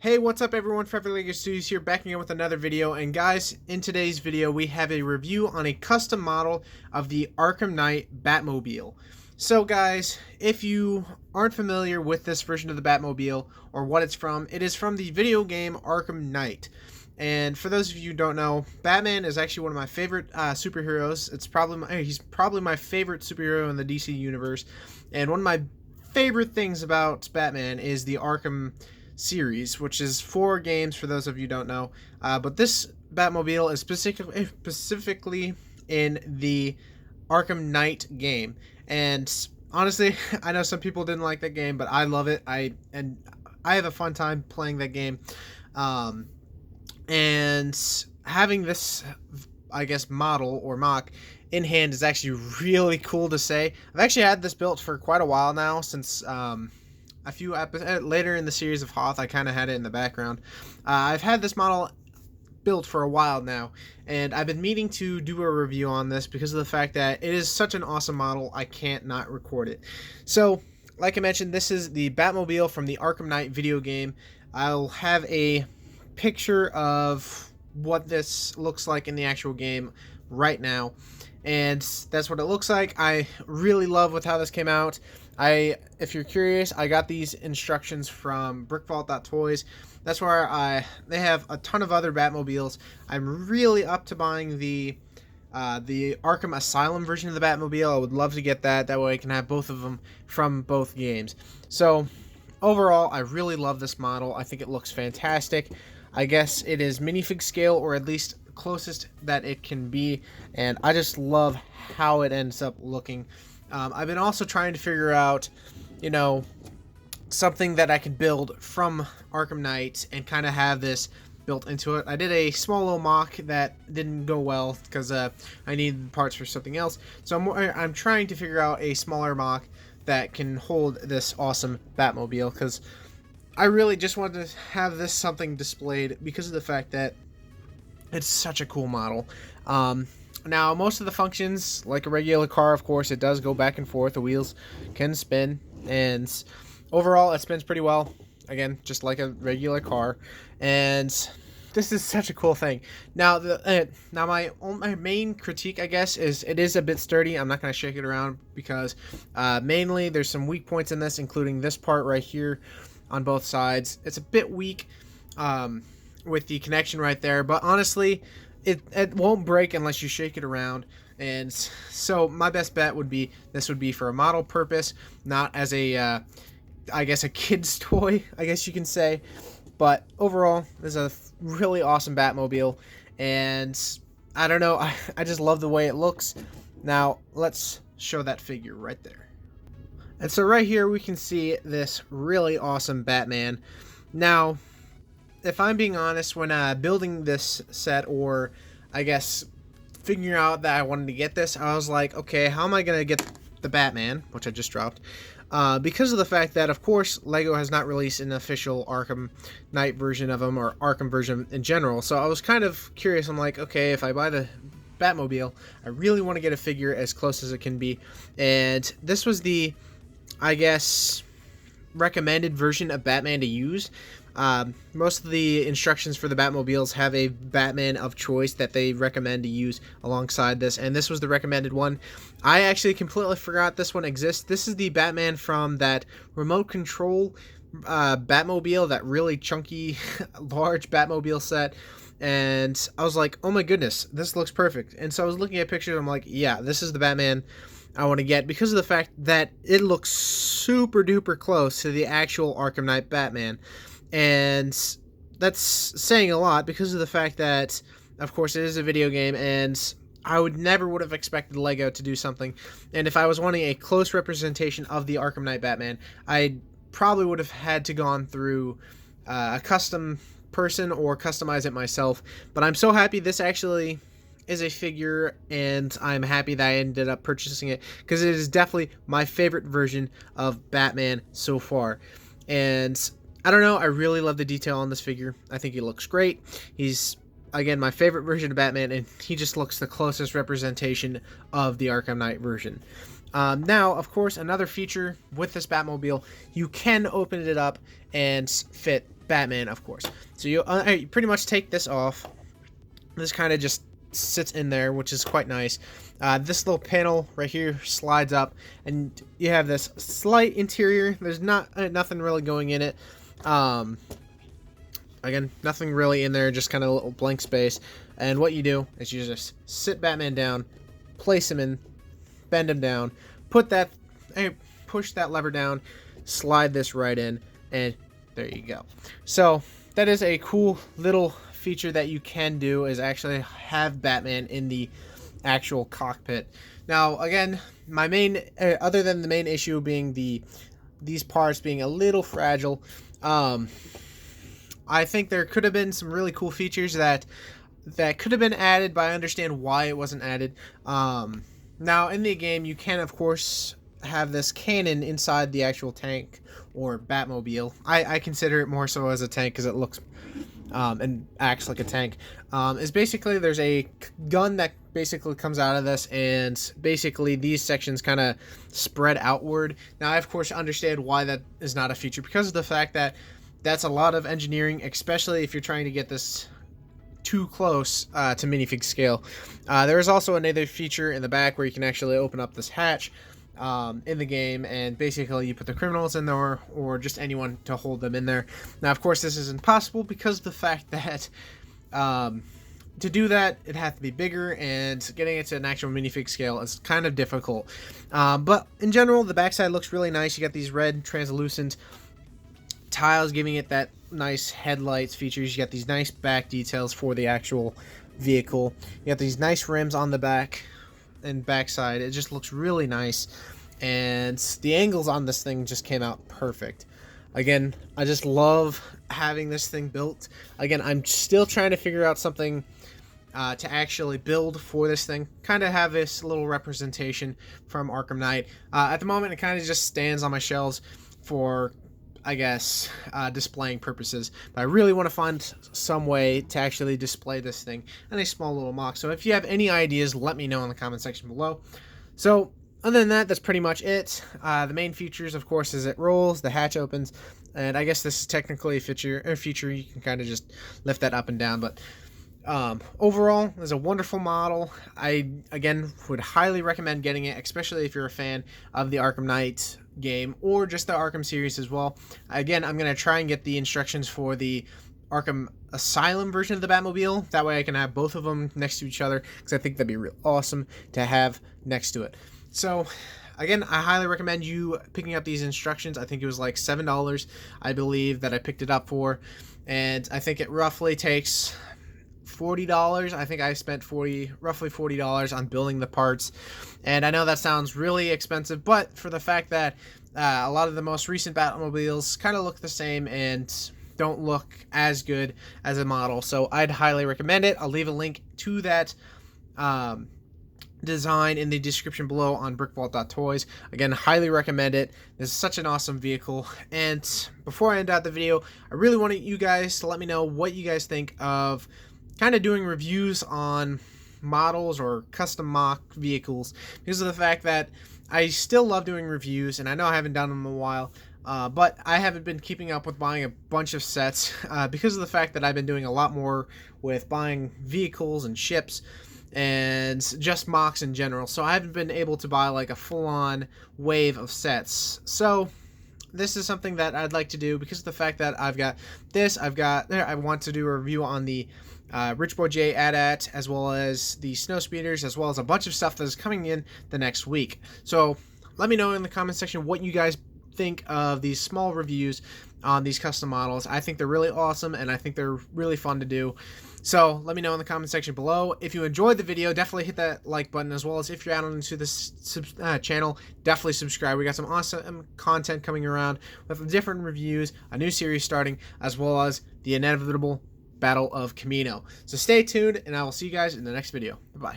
Hey, what's up everyone, Forever Lego Studios here, back again with another video. And guys, in today's video we have a review on a custom model of the Arkham Knight Batmobile. So guys, if you aren't familiar with this version of the Batmobile or what it's from, it is from the video game Arkham Knight. And for those of you who don't know, Batman is actually one of my favorite superheroes. He's probably my favorite superhero in the DC universe. And one of my favorite things about Batman is the Arkham series, which is 4 games for those of you who don't know. But this Batmobile is specifically in the Arkham Knight game. And honestly, I know some people didn't like that game, but I love it. I have a fun time playing that game. And having this, I guess, model or mock in hand is actually really cool to say. I've actually had this built for quite a while now, since a few episodes later in the series of Hoth. I kind of had it in the background. I've had this model built for a while now, and I've been meaning to do a review on this because of the fact that it is such an awesome model. I can't not record it. So, like I mentioned, this is the Batmobile from the Arkham Knight video game. I'll have a picture of what this looks like in the actual game right now, and that's what it looks like. I really love with how this came out. If you're curious, I got these instructions from Vault.toys. That's where they have a ton of other Batmobiles. I'm really up to buying the Arkham Asylum version of the Batmobile. I would love to get that. That way I can have both of them from both games. So overall, I really love this model. I think it looks fantastic. I guess it is minifig scale, or at least closest that it can be, and I just love how it ends up looking. I've been also trying to figure out, something that I could build from Arkham Knight and kind of have this built into it. I did a small little mock that didn't go well because I needed parts for something else. So I'm trying to figure out a smaller mock that can hold this awesome Batmobile, because I really just wanted to have this something displayed because of the fact that it's such a cool model. Now, most of the functions, like a regular car, of course, it does go back and forth. The wheels can spin, and overall, it spins pretty well. Again, just like a regular car, and this is such a cool thing. Now, my main critique, I guess, is it is a bit sturdy. I'm not going to shake it around because mainly there's some weak points in this, including this part right here on both sides. It's a bit weak with the connection right there, but honestly, it won't break unless you shake it around. And so my best bet would be this would be for a model purpose, not as a I guess a kid's toy, I guess you can say. But overall, this is a really awesome Batmobile, and I don't know, I just love the way it looks. Now let's show that figure right there. And so right here we can see this really awesome Batman. Now, if I'm being honest, when building this set, or I guess figuring out that I wanted to get this, I was like, okay, how am I going to get the Batman, which I just dropped, because of the fact that, of course, LEGO has not released an official Arkham Knight version of him, or Arkham version in general. So I was kind of curious. I'm like, okay, if I buy the Batmobile, I really want to get a figure as close as it can be. And this was the, I guess, recommended version of Batman to use. Most of the instructions for the Batmobiles have a Batman of choice that they recommend to use alongside this, and this was the recommended one. I actually completely forgot this one exists. This is the Batman from that remote control Batmobile, that really chunky, large Batmobile set. And I was like, oh my goodness, this looks perfect. And so I was looking at pictures, I'm like, yeah, this is the Batman I want to get, because of the fact that it looks super duper close to the actual Arkham Knight Batman. And that's saying a lot because of the fact that, of course, it is a video game, and I would have expected LEGO to do something. And if I was wanting a close representation of the Arkham Knight Batman, I probably would have had to gone through a custom person or customize it myself. But I'm so happy this actually is a figure, and I'm happy that I ended up purchasing it, because it is definitely my favorite version of Batman so far. And I don't know, I really love the detail on this figure. I think he looks great. He's, again, my favorite version of Batman, and he just looks the closest representation of the Arkham Knight version. Now, of course, another feature with this Batmobile, you can open it up and fit Batman, of course. So you pretty much take this off. This kind of just sits in there, which is quite nice. This little panel right here slides up, and you have this slight interior. There's nothing really going in it. Again, nothing really in there, just kind of a little blank space. And what you do is you just sit Batman down, place him in, bend him down, push that lever down, slide this right in, and there you go. So that is a cool little feature that you can do, is actually have Batman in the actual cockpit. Now, again, my main, other than the main issue being these parts being a little fragile, I think there could have been some really cool features that could have been added, but I understand why it wasn't added. Now, in the game, you can, of course, have this cannon inside the actual tank or Batmobile. I consider it more so as a tank because it looks and acts like a tank. Is basically there's a gun that basically comes out of this, and basically these sections kind of spread outward. Now, I, of course, understand why that is not a feature, because of the fact that that's a lot of engineering, especially if you're trying to get this too close to minifig scale. There is also another feature in the back where you can actually open up this hatch in the game, and basically you put the criminals in there, or just anyone to hold them in there. Now, of course, this is impossible because of the fact that to do that, it has to be bigger, and getting it to an actual minifig scale is kind of difficult. But in general, the backside looks really nice. You got these red translucent tiles giving it that nice headlights features. You got these nice back details for the actual vehicle. You got these nice rims on the back and backside. It just looks really nice, and the angles on this thing just came out perfect. Again, I just love having this thing built. Again, I'm still trying to figure out something to actually build for this thing. Kind of have this little representation from Arkham Knight. At the moment, it kind of just stands on my shelves for, I guess, displaying purposes. But I really want to find some way to actually display this thing in a small little mock. So if you have any ideas, let me know in the comment section below. So other than that, that's pretty much it. The main features, of course, is it rolls, the hatch opens, and I guess this is technically a feature. You can kind of just lift that up and down. But overall, it's a wonderful model. I, again, would highly recommend getting it, especially if you're a fan of the Arkham Knight game or just the Arkham series as well. Again, I'm going to try and get the instructions for the Arkham Asylum version of the Batmobile. That way I can have both of them next to each other, because I think that'd be real awesome to have next to it. So, again, I highly recommend you picking up these instructions. I think it was like $7, I believe, that I picked it up for. And I think it roughly takes $40. I think I spent roughly $40 on building the parts. And I know that sounds really expensive, but for the fact that a lot of the most recent Batmobiles kind of look the same and don't look as good as a model. So I'd highly recommend it. I'll leave a link to that design in the description below on Vault.toys. Again, highly recommend it. This is such an awesome vehicle. And before I end out the video, I really want you guys to let me know what you guys think of kind of doing reviews on models or custom mock vehicles, because of the fact that I still love doing reviews, and I know I haven't done them in a while, but I haven't been keeping up with buying a bunch of sets because of the fact that I've been doing a lot more with buying vehicles and ships and just mocks in general. So I haven't been able to buy like a full-on wave of sets. So this is something that I'd like to do because of the fact that I've got this, I want to do a review on the Rich Boy J AT-AT, as well as the snow speeders, as well as a bunch of stuff that is coming in the next week. So let me know in the comment section what you guys think of these small reviews on these custom models. I think they're really awesome, and I think they're really fun to do. So let me know in the comment section below. If you enjoyed the video, definitely hit that like button, as well as if you're added into this channel, definitely subscribe. We got some awesome content coming around with different reviews, a new series starting, as well as the inevitable Battle of Camino. So stay tuned, and I will see you guys in the next video. Bye-bye.